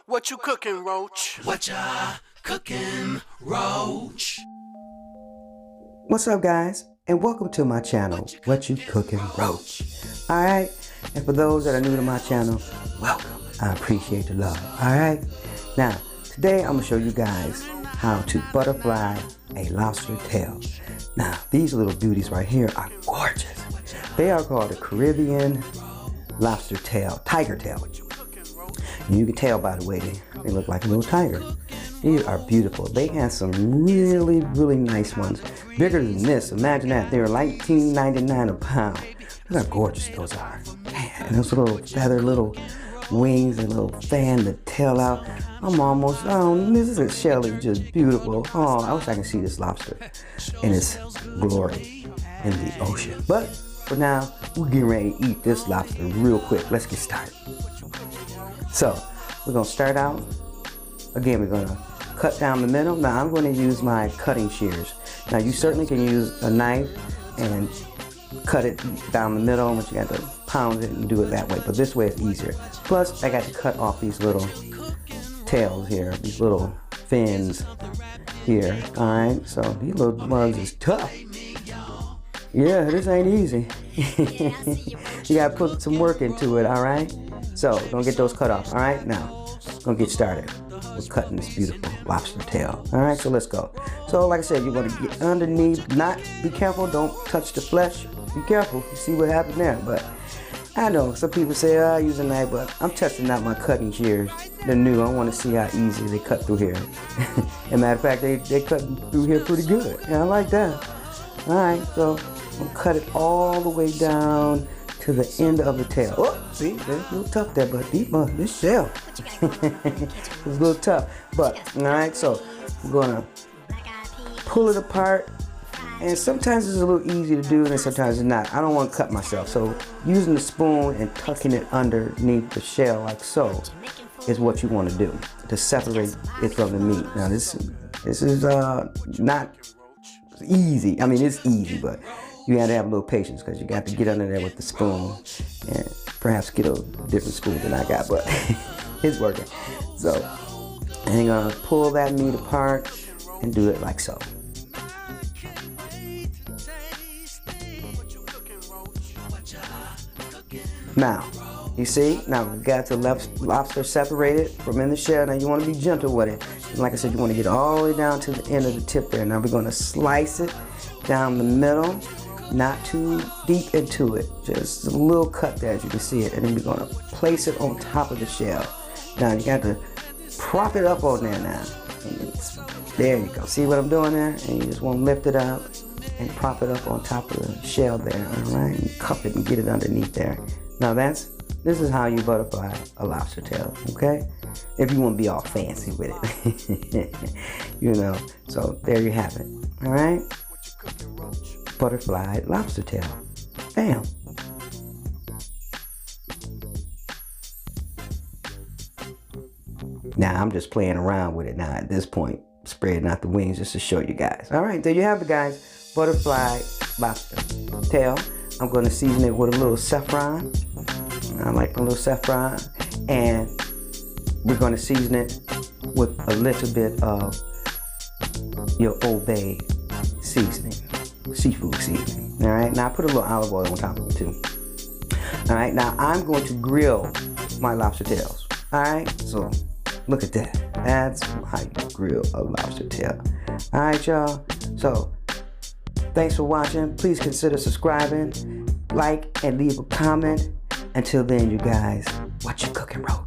What you cooking, Roach? What ya cooking, Roach? What's up, guys, and welcome to my channel, What You Cooking, Roach. Alright, and for those that are new to my channel, welcome. I appreciate the love. Alright, now today I'm going to show you guys how to butterfly a lobster tail. Now these little beauties right here are gorgeous. They are called the Caribbean lobster tail, tiger tail. And you can tell by the way they look like a little tiger. These are beautiful. They have some really nice ones. Bigger than this. Imagine that. They're $19.99 a pound. Look how gorgeous those are. Man, and those little feather little wings and little fan the tail out. I'm almost, this shell is just beautiful. Oh, I wish I could see this lobster in its glory in the ocean. But for now, we're getting ready to eat this lobster real quick. Let's get started. So, we're going to start out. Again, we're going to cut down the middle. Now, I'm going to use my cutting shears. Now, you certainly can use a knife and cut it down the middle, but you got to pound it and do it that way. But this way is easier. Plus, I got to cut off these little tails here, these little fins here. All right, so these little ones is tough. Yeah, this ain't easy. You got to put some work into it, all right? So, gonna get those cut off, all right? Now, gonna get started with cutting this beautiful lobster tail. All right, so let's go. So, like I said, you're gonna get underneath, be careful, don't touch the flesh. Be careful, you see what happened there. But I know some people say, I use a knife, but I'm testing out my cutting shears. They're new, I wanna see how easy they cut through here. As a matter of fact, they cut through here pretty good. Yeah, I like that. All right, so I'm gonna cut it all the way down to the end of the tail. Oh, see, they're a little tough there, but this shell is a little tough. But, all right, so I'm gonna pull it apart, and sometimes it's a little easy to do, and sometimes it's not. I don't want to cut myself, so using the spoon and tucking it underneath the shell like so is what you want to do to separate it from the meat. Now, this is not easy. I mean, it's easy, but you have to have a little patience because you got to get under there with the spoon and perhaps get a different spoon than I got, but it's working. So, and you're gonna pull that meat apart and do it like so. Now, you see, now we've got the lobster separated from in the shell. Now you want to be gentle with it. And like I said, you want to get all the way down to the end of the tip there. Now we're going to slice it down the middle, not too deep into it. Just a little cut there as you can see it. And then we're going to place it on top of the shell. Now you got to prop it up on there now. There you go. See what I'm doing there? And you just want to lift it up and prop it up on top of the shell there. All right, and cup it and get it underneath there. Now this is how you butterfly a lobster tail, okay? If you want to be all fancy with it, you know. So there you have it, all right? Butterfly lobster tail, bam. Now I'm just playing around with it now at this point, spreading out the wings just to show you guys. All right, there you have it, guys. Butterfly lobster tail. I'm going to season it with a little saffron. I like a little saffron. And we're going to season it with a little bit of your Old Bay seasoning, seafood seasoning. All right, now I put a little olive oil on top of it too. All right, now I'm going to grill my lobster tails. All right, so look at that. That's how you grill a lobster tail. All right, y'all. So thanks for watching. Please consider subscribing, like, and leave a comment. Until then, you guys, what you cooking, bro?